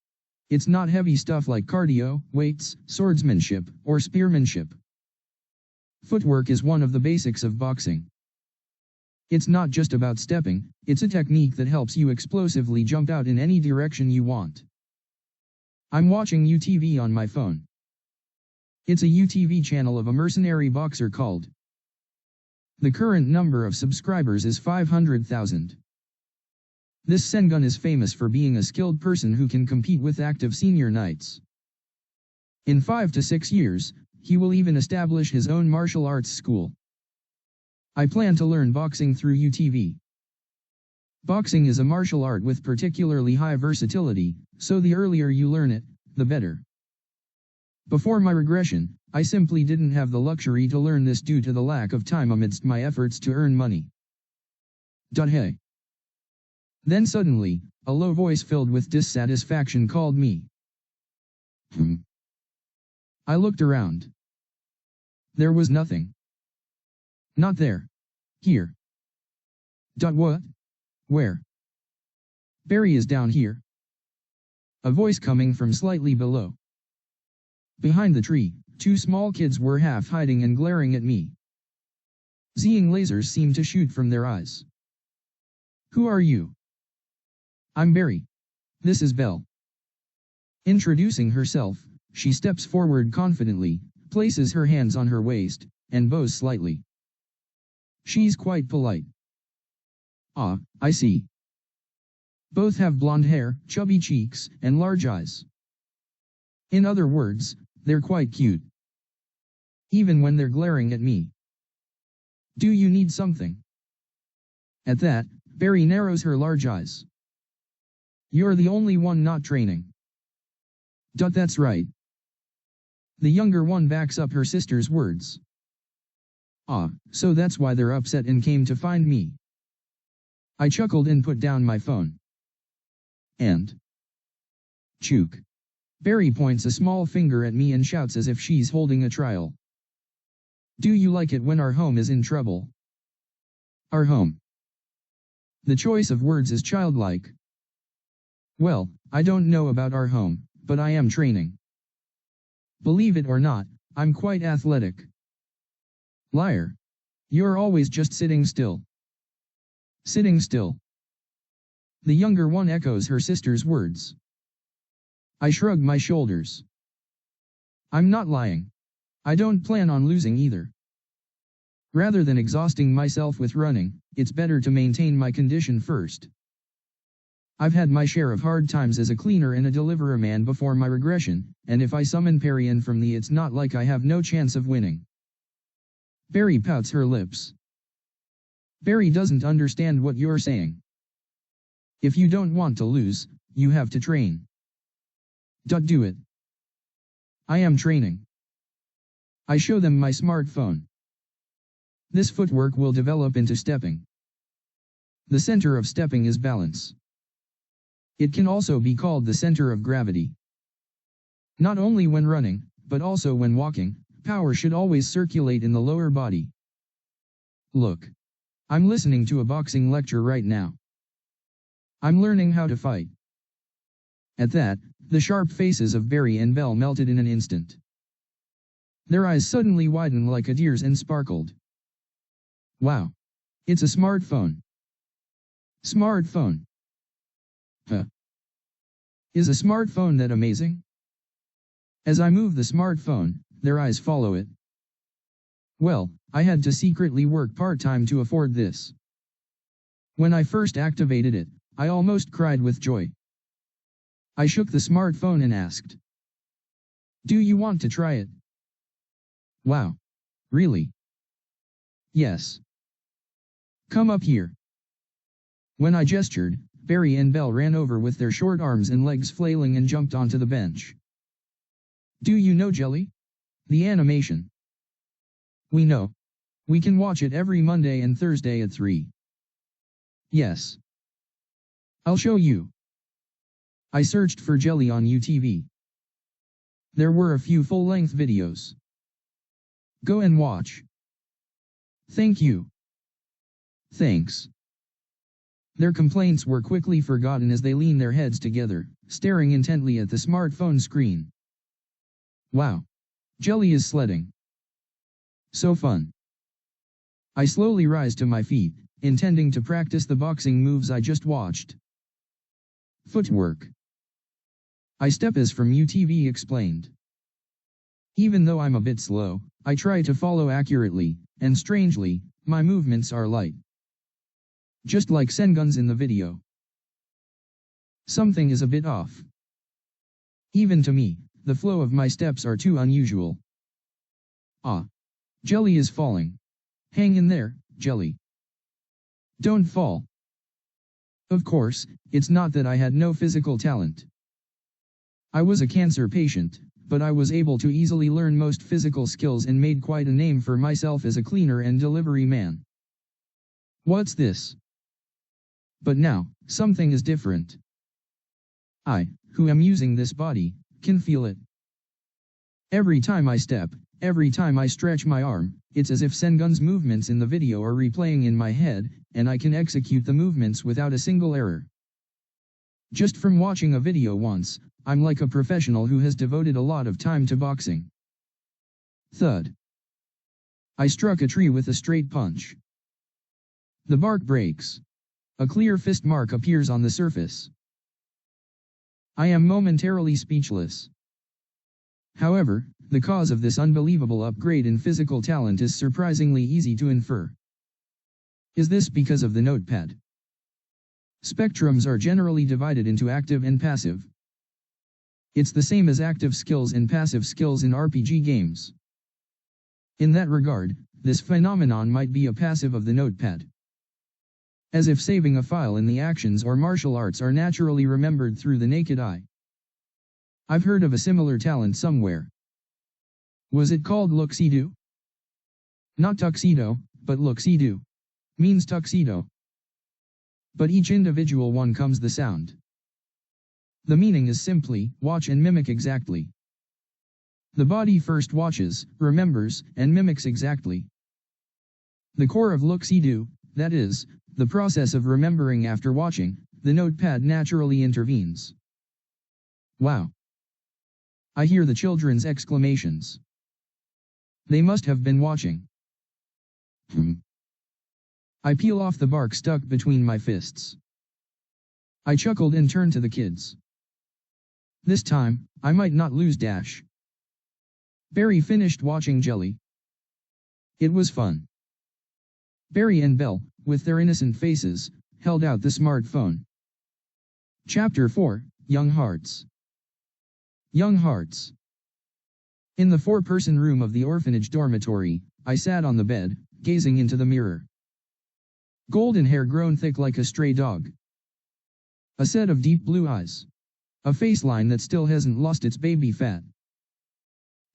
It's not heavy stuff like cardio, weights, swordsmanship, or spearmanship. Footwork is one of the basics of boxing. It's not just about stepping, it's a technique that helps you explosively jump out in any direction you want. I'm watching UTV on my phone. It's a UTV channel of a mercenary boxer called. The current number of subscribers is 500,000. This Sengun is famous for being a skilled person who can compete with active senior knights. In 5 to 6 years, he will even establish his own martial arts school. I plan to learn boxing through UTV. Boxing is a martial art with particularly high versatility, so the earlier you learn it, the better. Before my regression, I simply didn't have the luxury to learn this due to the lack of time amidst my efforts to earn money. Hey. Then suddenly, a low voice filled with dissatisfaction called me. I looked around. There was nothing. Not there. Here. What? Where? Barry is down here. A voice coming from slightly below. Behind the tree, 2 small kids were half hiding and glaring at me. Zing lasers seemed to shoot from their eyes. Who are you? I'm Barry. This is Belle. Introducing herself, she steps forward confidently, places her hands on her waist, and bows slightly. She's quite polite. Ah, I see. Both have blonde hair, chubby cheeks, and large eyes. In other words, they're quite cute. Even when they're glaring at me. Do you need something? At that, Barry narrows her large eyes. You're the only one not training. That's right. The younger one backs up her sister's words. Ah, so that's why they're upset and came to find me. I chuckled and put down my phone. And Chook. Barry points a small finger at me and shouts as if she's holding a trial. Do you like it when our home is in trouble? Our home. The choice of words is childlike. Well, I don't know about our home, but I am training. Believe it or not, I'm quite athletic. Liar. You're always just sitting still. Sitting still. The younger one echoes her sister's words. I shrug my shoulders. I'm not lying. I don't plan on losing either. Rather than exhausting myself with running, it's better to maintain my condition first. I've had my share of hard times as a cleaner and a deliverer man before my regression, and if I summon Perry in from the it's not like I have no chance of winning. Barry pouts her lips. Barry doesn't understand what you're saying. If you don't want to lose, you have to train. Do it. I am training. I show them my smartphone. This footwork will develop into stepping. The center of stepping is balance. It can also be called the center of gravity. Not only when running, but also when walking, power should always circulate in the lower body. Look. I'm listening to a boxing lecture right now. I'm learning how to fight. At that, the sharp faces of Barry and Belle melted in an instant. Their eyes suddenly widened like a deer's and sparkled. Wow. It's a smartphone. Smartphone. Huh. Is a smartphone that amazing? As I move the smartphone, their eyes follow it. Well, I had to secretly work part-time to afford this. When I first activated it, I almost cried with joy. I shook the smartphone and asked. Do you want to try it? Wow. Really? Yes. Come up here. When I gestured, Barry and Belle ran over with their short arms and legs flailing and jumped onto the bench. Do you know Jelly? The animation. We know. We can watch it every Monday and Thursday at 3. Yes. I'll show you. I searched for Jelly on UTV. There were a few full-length videos. Go and watch. Thank you. Thanks. Their complaints were quickly forgotten as they leaned their heads together, staring intently at the smartphone screen. Wow. Jelly is sledding. So fun. I slowly rise to my feet, intending to practice the boxing moves I just watched. Footwork. I step as from UTV explained. Even though I'm a bit slow, I try to follow accurately, and strangely, my movements are light. Just like Sengun's in the video. Something is a bit off. Even to me, the flow of my steps are too unusual. Ah. Jelly is falling. Hang in there, Jelly. Don't fall. Of course, it's not that I had no physical talent. I was a cancer patient, but I was able to easily learn most physical skills and made quite a name for myself as a cleaner and delivery man. What's this? But now, something is different. I, who am using this body, can feel it. Every time I step, every time I stretch my arm, it's as if Sengun's movements in the video are replaying in my head, and I can execute the movements without a single error. Just from watching a video once, I'm like a professional who has devoted a lot of time to boxing. Thud. I struck a tree with a straight punch. The bark breaks. A clear fist mark appears on the surface. I am momentarily speechless. However, the cause of this unbelievable upgrade in physical talent is surprisingly easy to infer. Is this because of the Notepad? Spectrums are generally divided into active and passive. It's the same as active skills and passive skills in RPG games. In that regard, this phenomenon might be a passive of the Notepad. As if saving a file in the actions or martial arts are naturally remembered through the naked eye. I've heard of a similar talent somewhere. Was it called look-see-do? Not tuxedo, but look-see-do. Means tuxedo. But each individual one comes the sound. The meaning is simply, watch and mimic exactly. The body first watches, remembers, and mimics exactly. The core of look-see-do, that is, the process of remembering after watching, the Notepad naturally intervenes. Wow. I hear the children's exclamations. They must have been watching. I peel off the bark stuck between my fists. I chuckled and turned to the kids. This time, I might not lose dash. Barry finished watching Jelly. It was fun. Barry and Belle, with their innocent faces, held out the smartphone. Chapter 4, Young Hearts. Young Hearts. In the 4-person room of the orphanage dormitory, I sat on the bed, gazing into the mirror. Golden hair grown thick like a stray dog. A set of deep blue eyes. A faceline that still hasn't lost its baby fat.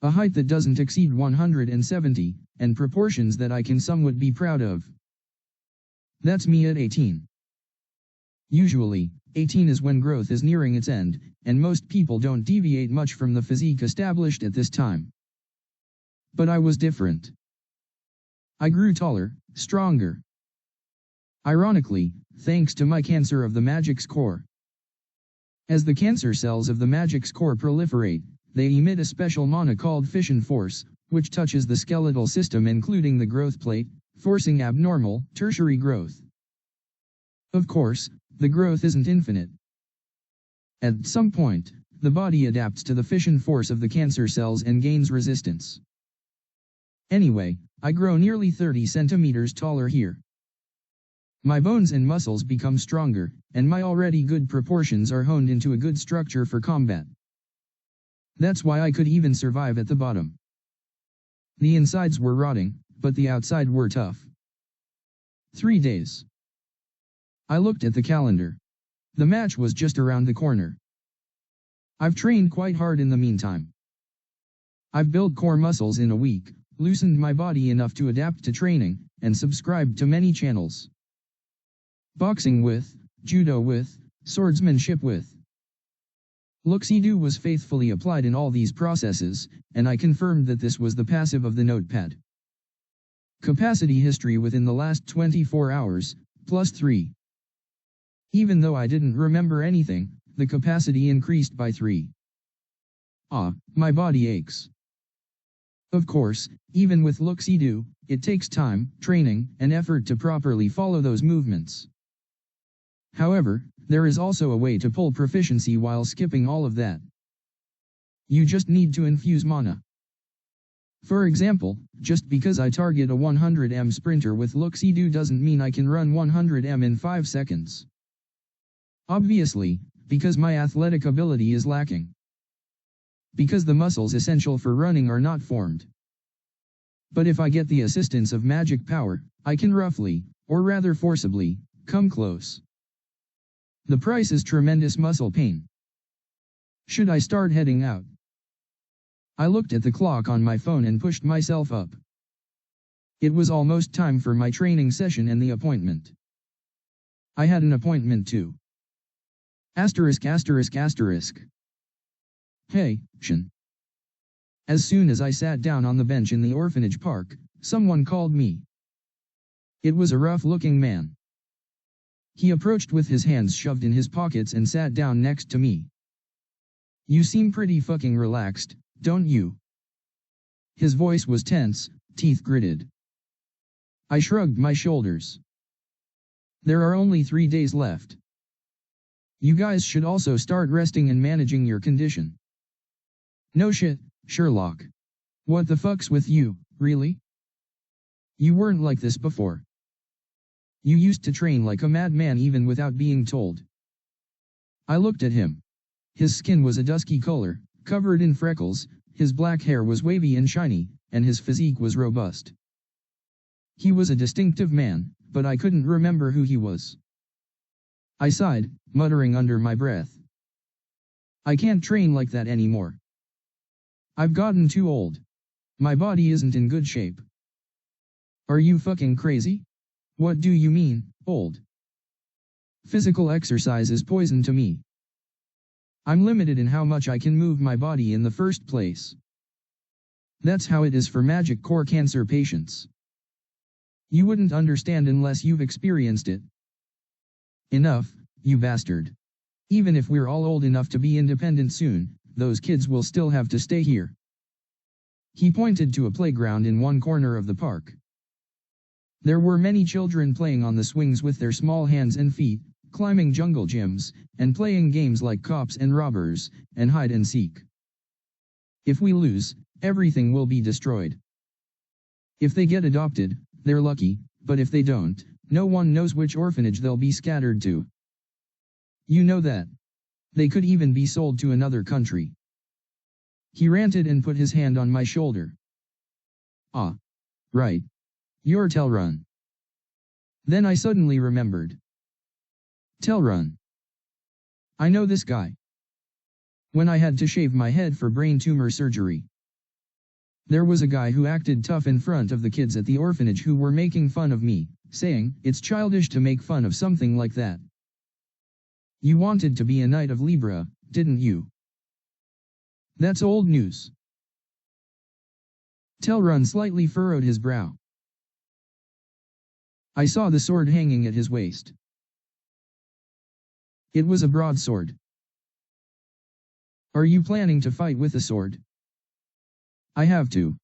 A height that doesn't exceed 170, and proportions that I can somewhat be proud of. That's me at 18. Usually, 18 is when growth is nearing its end, and most people don't deviate much from the physique established at this time. But I was different. I grew taller, stronger. Ironically, thanks to my cancer of the magic's core. As the cancer cells of the magic's core proliferate, they emit a special mana called fission force, which touches the skeletal system including the growth plate, forcing abnormal, tertiary growth. Of course, the growth isn't infinite. At some point, the body adapts to the fission force of the cancer cells and gains resistance. Anyway, I grow nearly 30 centimeters taller here. My bones and muscles become stronger, and my already good proportions are honed into a good structure for combat. That's why I could even survive at the bottom. The insides were rotting, but the outside were tough. 3 days. I looked at the calendar. The match was just around the corner. I've trained quite hard in the meantime. I've built core muscles in a week, loosened my body enough to adapt to training, and subscribed to many channels. Boxing with, judo with, swordsmanship with. Look-see-do was faithfully applied in all these processes, and I confirmed that this was the passive of the Notepad. Capacity history within the last 24 hours, +3. Even though I didn't remember anything, the capacity increased by 3. My body aches. Of course, even with look-see-do, it takes time, training, and effort to properly follow those movements. However, there is also a way to pull proficiency while skipping all of that. You just need to infuse mana. For example, just because I target a 100m sprinter with look-see-do doesn't mean I can run 100m in 5 seconds. Obviously, because my athletic ability is lacking. Because the muscles essential for running are not formed. But if I get the assistance of magic power, I can roughly, or rather forcibly, come close. The price is tremendous muscle pain. Should I start heading out? I looked at the clock on my phone and pushed myself up. It was almost time for my training session and the appointment. I had an appointment too. Asterisk asterisk asterisk. Hey, Shion. As soon as I sat down on the bench in the orphanage park, someone called me. It was a rough-looking man. He approached with his hands shoved in his pockets and sat down next to me. You seem pretty fucking relaxed, don't you? His voice was tense, teeth gritted. I shrugged my shoulders. There are only 3 days left. You guys should also start resting and managing your condition. No shit, Sherlock. What the fuck's with you, really? You weren't like this before. You used to train like a madman even without being told. I looked at him. His skin was a dusky color, covered in freckles, his black hair was wavy and shiny, and his physique was robust. He was a distinctive man, but I couldn't remember who he was. I sighed, muttering under my breath. I can't train like that anymore. I've gotten too old. My body isn't in good shape. Are you fucking crazy? What do you mean, old? Physical exercise is poison to me. I'm limited in how much I can move my body in the first place. That's how it is for magic core cancer patients. You wouldn't understand unless you've experienced it. Enough, you bastard. Even if we're all old enough to be independent soon, those kids will still have to stay here. He pointed to a playground in one corner of the park. There were many children playing on the swings with their small hands and feet, climbing jungle gyms, and playing games like cops and robbers, and hide and seek. If we lose, everything will be destroyed. If they get adopted, they're lucky, but if they don't, no one knows which orphanage they'll be scattered to. You know that. They could even be sold to another country. He ranted and put his hand on my shoulder. Ah. Right. You're Telrun. Then I suddenly remembered. Telrun. I know this guy. When I had to shave my head for brain tumor surgery. There was a guy who acted tough in front of the kids at the orphanage who were making fun of me, saying, "It's childish to make fun of something like that." You wanted to be a knight of Libra, didn't you? That's old news. Telrun slightly furrowed his brow. I saw the sword hanging at his waist. It was a broadsword. Are you planning to fight with a sword? I have to.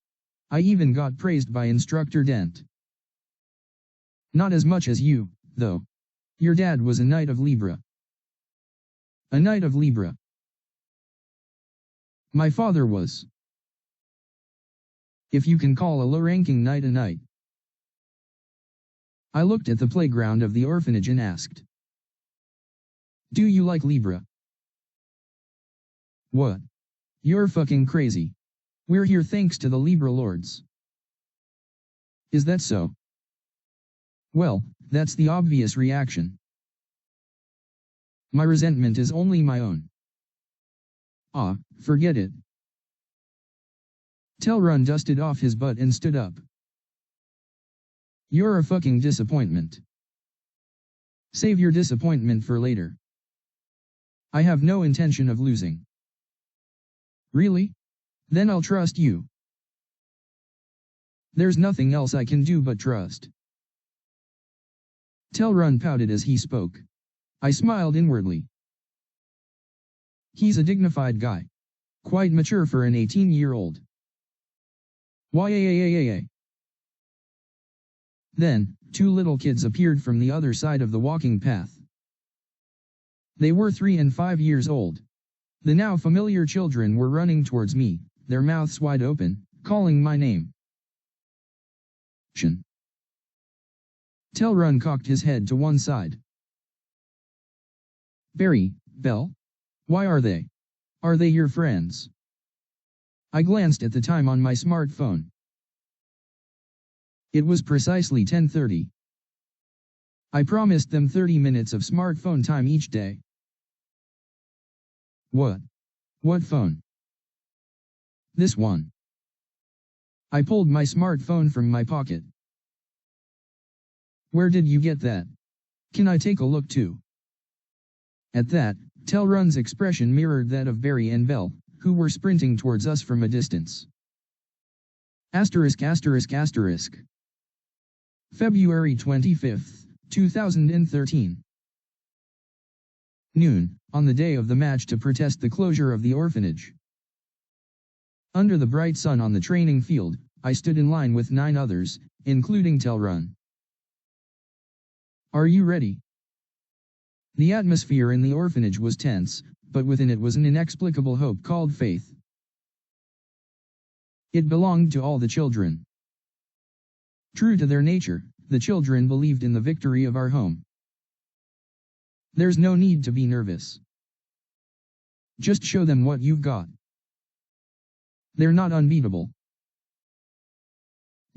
I even got praised by Instructor Dent. Not as much as you, though. Your dad was a knight of Libra. A knight of Libra. My father was. If you can call a low-ranking knight a knight. I looked at the playground of the orphanage and asked. Do you like Libra? What? You're fucking crazy. We're here thanks to the Libra lords. Is that so? Well, that's the obvious reaction. My resentment is only my own. Ah, forget it. Telrun dusted off his butt and stood up. You're a fucking disappointment. Save your disappointment for later. I have no intention of losing. Really? Then I'll trust you. There's nothing else I can do but trust. Telrun pouted as he spoke. I smiled inwardly. He's a dignified guy. Quite mature for an 18-year-old. Why? Then, two little kids appeared from the other side of the walking path. They were 3 and 5 years old. The now familiar children were running towards me, their mouths wide open, calling my name. Shion. Telrun cocked his head to one side. Barry, Belle? Why are they? Are they your friends? I glanced at the time on my smartphone. It was precisely 10:30. I promised them 30 minutes of smartphone time each day. What? What phone? This one. I pulled my smartphone from my pocket. Where did you get that? Can I take a look too? At that, Telrun's expression mirrored that of Barry and Belle, who were sprinting towards us from a distance. ******. February 25th, 2013. Noon, on the day of the match to protest the closure of the orphanage. Under the bright sun on the training field, I stood in line with 9 others, including Telrun. Are you ready? The atmosphere in the orphanage was tense, but within it was an inexplicable hope called faith. It belonged to all the children. True to their nature, the children believed in the victory of our home. There's no need to be nervous. Just show them what you've got. They're not unbeatable.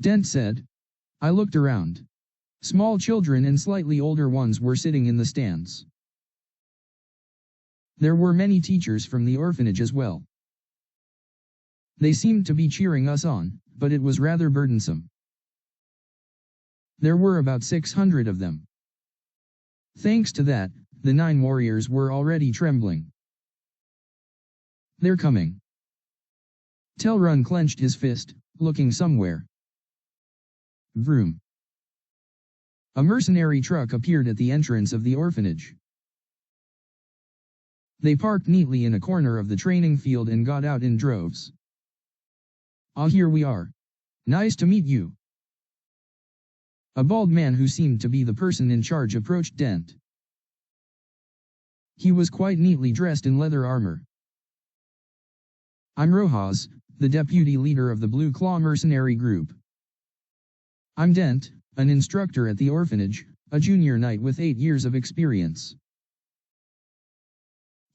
Dent said. I looked around. Small children and slightly older ones were sitting in the stands. There were many teachers from the orphanage as well. They seemed to be cheering us on, but it was rather burdensome. There were about 600 of them. Thanks to that, the 9 warriors were already trembling. They're coming. Telrun clenched his fist, looking somewhere. Vroom. A mercenary truck appeared at the entrance of the orphanage. They parked neatly in a corner of the training field and got out in droves. Ah, here we are. Nice to meet you. A bald man who seemed to be the person in charge approached Dent. He was quite neatly dressed in leather armor. I'm Rojas, the deputy leader of the Blue Claw mercenary group. I'm Dent, an instructor at the orphanage, a junior knight with 8 years of experience.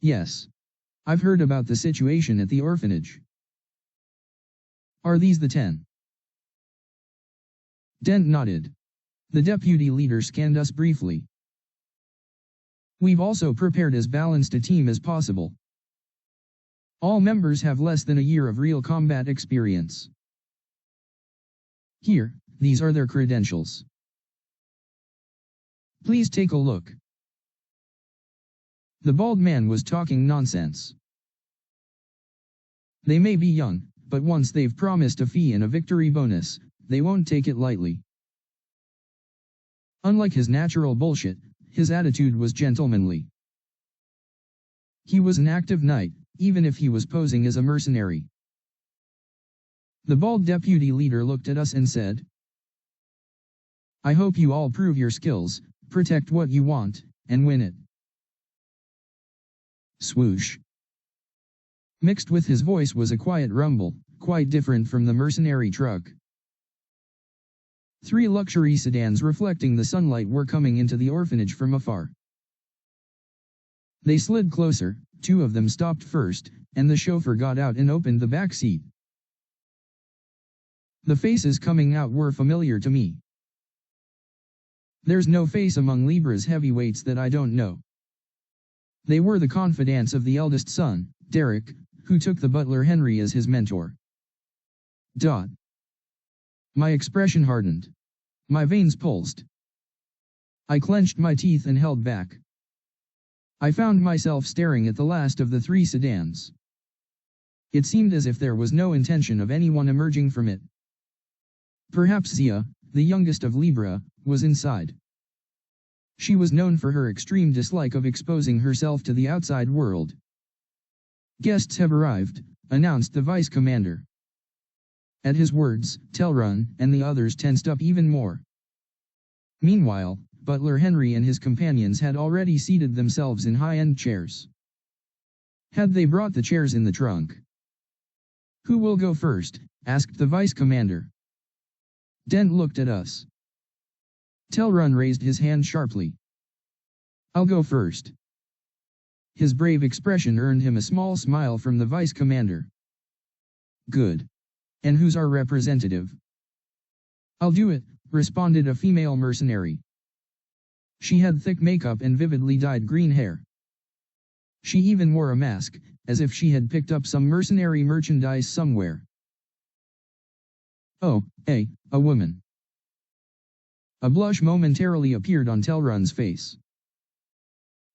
Yes. I've heard about the situation at the orphanage. Are these the 10? Dent nodded. The deputy leader scanned us briefly. We've also prepared as balanced a team as possible. All members have less than a year of real combat experience. Here, these are their credentials. Please take a look. The bald man was talking nonsense. They may be young, but once they've promised a fee and a victory bonus, they won't take it lightly. Unlike his natural bullshit, his attitude was gentlemanly. He was an active knight, even if he was posing as a mercenary. The bald deputy leader looked at us and said, I hope you all prove your skills, protect what you want, and win it. Swoosh. Mixed with his voice was a quiet rumble, quite different from the mercenary truck. 3 luxury sedans reflecting the sunlight were coming into the orphanage from afar. They slid closer, 2 of them stopped first, and the chauffeur got out and opened the back seat. The faces coming out were familiar to me. There's no face among Libra's heavyweights that I don't know. They were the confidants of the eldest son, Derek, who took the butler Henry as his mentor. My expression hardened. My veins pulsed. I clenched my teeth and held back. I found myself staring at the last of the 3 sedans. It seemed as if there was no intention of anyone emerging from it. Perhaps Zia, the youngest of Libra, was inside. She was known for her extreme dislike of exposing herself to the outside world. Guests have arrived, announced the vice commander. At his words, Telrun and the others tensed up even more. Meanwhile, Butler Henry and his companions had already seated themselves in high-end chairs. Had they brought the chairs in the trunk? Who will go first? Asked the vice commander. Dent looked at us. Telrun raised his hand sharply. I'll go first. His brave expression earned him a small smile from the vice commander. Good. And who's our representative? I'll do it, responded a female mercenary. She had thick makeup and vividly dyed green hair. She even wore a mask, as if she had picked up some mercenary merchandise somewhere. Oh, a woman. A blush momentarily appeared on Telrun's face.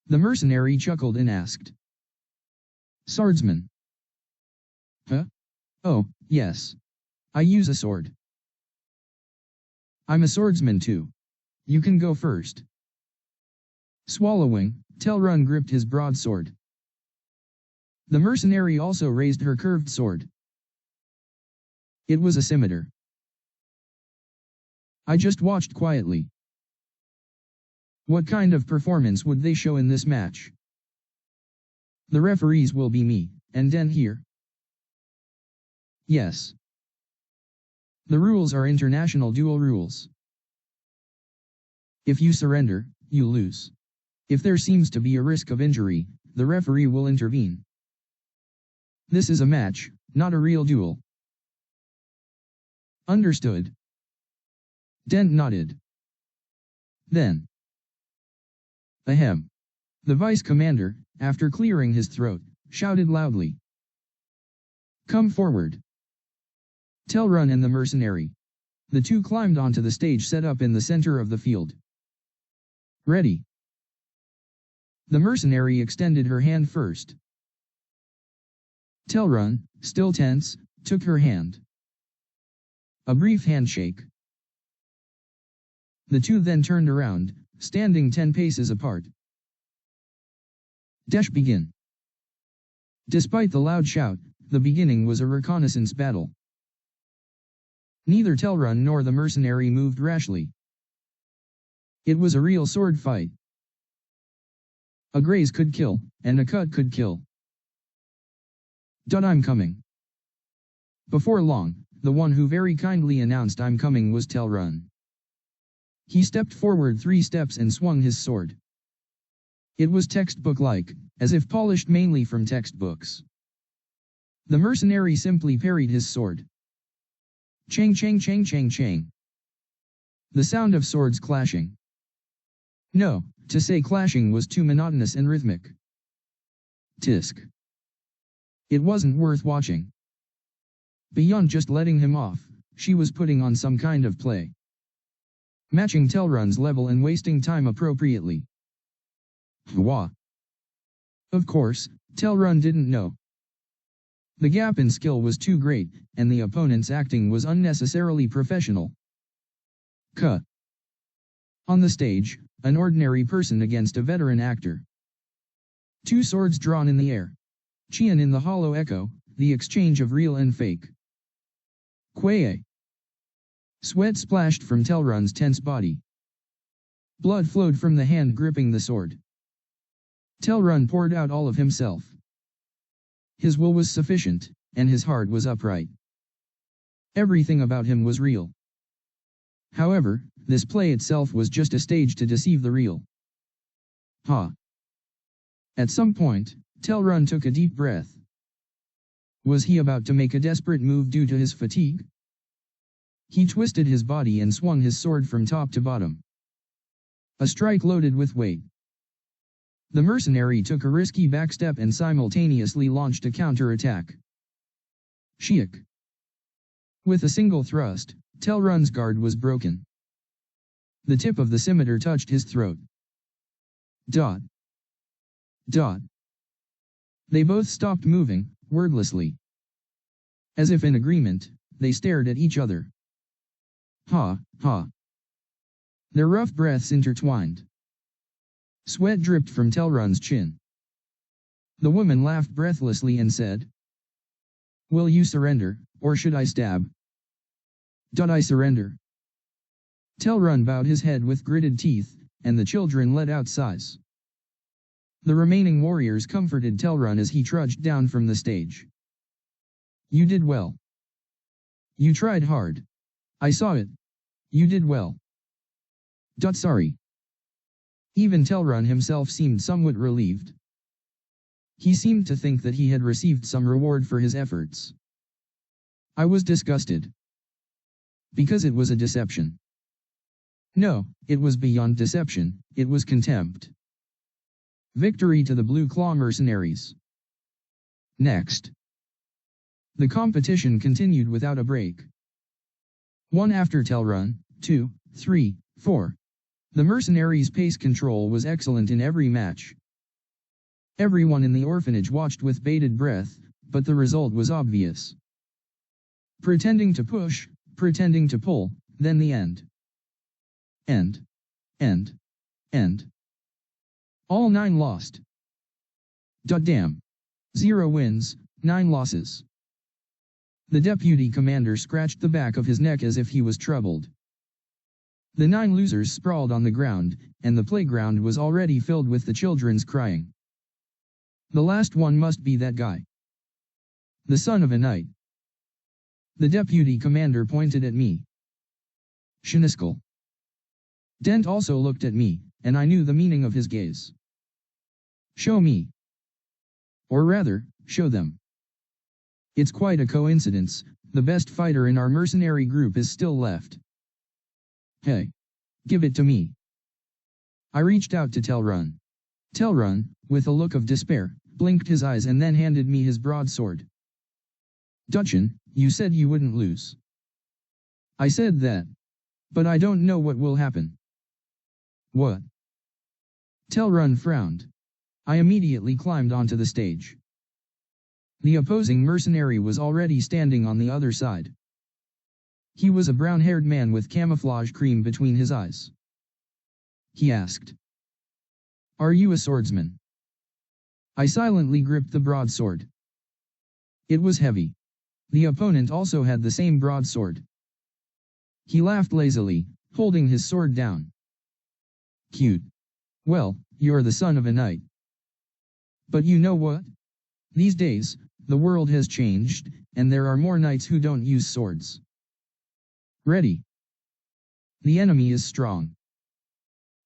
The mercenary chuckled and asked. Swordsman. Huh? Oh, yes. I use a sword. I'm a swordsman too. You can go first. Swallowing, Telrun gripped his broadsword. The mercenary also raised her curved sword. It was a scimitar. I just watched quietly. What kind of performance would they show in this match? The referees will be me, and Den here. Yes. The rules are international duel rules. If you surrender, you lose. If there seems to be a risk of injury, the referee will intervene. This is a match, not a real duel. Understood. Dent nodded. Then. Ahem. The vice commander, after clearing his throat, shouted loudly. Come forward. Telrun and the mercenary. The two climbed onto the stage set up in the center of the field. Ready. The mercenary extended her hand first. Telrun, still tense, took her hand. A brief handshake. The two then turned around, standing 10 paces apart. Dash begin. Despite the loud shout, the beginning was a reconnaissance battle. Neither Telrun nor the mercenary moved rashly. It was a real sword fight. A graze could kill, and a cut could kill. I'm coming. Before long, the one who very kindly announced I'm coming was Telrun. He stepped forward 3 steps and swung his sword. It was textbook-like, as if polished mainly from textbooks. The mercenary simply parried his sword. Chang chang chang chang chang. The sound of swords clashing. No, to say clashing was too monotonous and rhythmic. Tisk. It wasn't worth watching. Beyond just letting him off, she was putting on some kind of play. Matching Telrun's level and wasting time appropriately. Wah. Of course, Telrun didn't know. The gap in skill was too great, and the opponent's acting was unnecessarily professional. Cut. On the stage, an ordinary person against a veteran actor. 2 swords drawn in the air. Shion in the hollow echo, the exchange of real and fake. Quaye. Sweat splashed from Telrun's tense body. Blood flowed from the hand gripping the sword. Telrun poured out all of himself. His will was sufficient, and his heart was upright. Everything about him was real. However, this play itself was just a stage to deceive the real. At some point, Telrun took a deep breath. Was he about to make a desperate move due to his fatigue? He twisted his body and swung his sword from top to bottom. A strike loaded with weight. The mercenary took a risky backstep and simultaneously launched a counter-attack. Shiok. With a single thrust, Telrun's guard was broken. The tip of the scimitar touched his throat. Dot. Dot. They both stopped moving, wordlessly. As if in agreement, they stared at each other. Ha, ha. Their rough breaths intertwined. Sweat dripped from Telrun's chin. The woman laughed breathlessly and said, "Will you surrender, or should I stab?" I surrender." Telrun bowed his head with gritted teeth, and the children let out sighs. The remaining warriors comforted Telrun as he trudged down from the stage. "You did well. You tried hard. I saw it. You did well." Sorry. Even Telrun himself seemed somewhat relieved. He seemed to think that he had received some reward for his efforts. I was disgusted. Because it was a deception. No, it was beyond deception, it was contempt. Victory to the Blue Claw mercenaries. Next. The competition continued without a break. One after Telrun, 2, 3, 4. The mercenaries' pace control was excellent in every match. Everyone in the orphanage watched with bated breath, but the result was obvious. Pretending to push, pretending to pull, then the end. End. End. End. All 9 lost. Damn. 0 wins, 9 losses. The deputy commander scratched the back of his neck as if he was troubled. The 9 losers sprawled on the ground, and the playground was already filled with the children's crying. The last one must be that guy. The son of a knight. The deputy commander pointed at me. Shiniskel. Dent also looked at me, and I knew the meaning of his gaze. Show me. Or rather, show them. It's quite a coincidence, the best fighter in our mercenary group is still left. Hey. Give it to me. I reached out to Telrun. Telrun, with a look of despair, blinked his eyes and then handed me his broadsword. Dutchin, you said you wouldn't lose. I said that. But I don't know what will happen. What? Telrun frowned. I immediately climbed onto the stage. The opposing mercenary was already standing on the other side. He was a brown-haired man with camouflage cream between his eyes. He asked. Are you a swordsman? I silently gripped the broadsword. It was heavy. The opponent also had the same broadsword. He laughed lazily, holding his sword down. Cute. Well, you're the son of a knight. But you know what? These days, the world has changed, and there are more knights who don't use swords. Ready. The enemy is strong.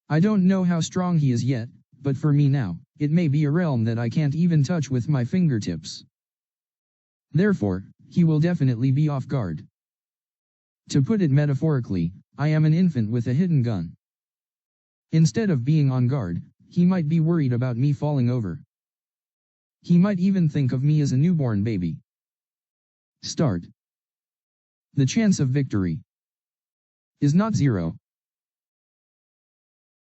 I don't know how strong he is yet, but for me now, it may be a realm that I can't even touch with my fingertips. Therefore, he will definitely be off guard. To put it metaphorically, I am an infant with a hidden gun. Instead of being on guard, he might be worried about me falling over. He might even think of me as a newborn baby. Start. The chance of victory is not 0,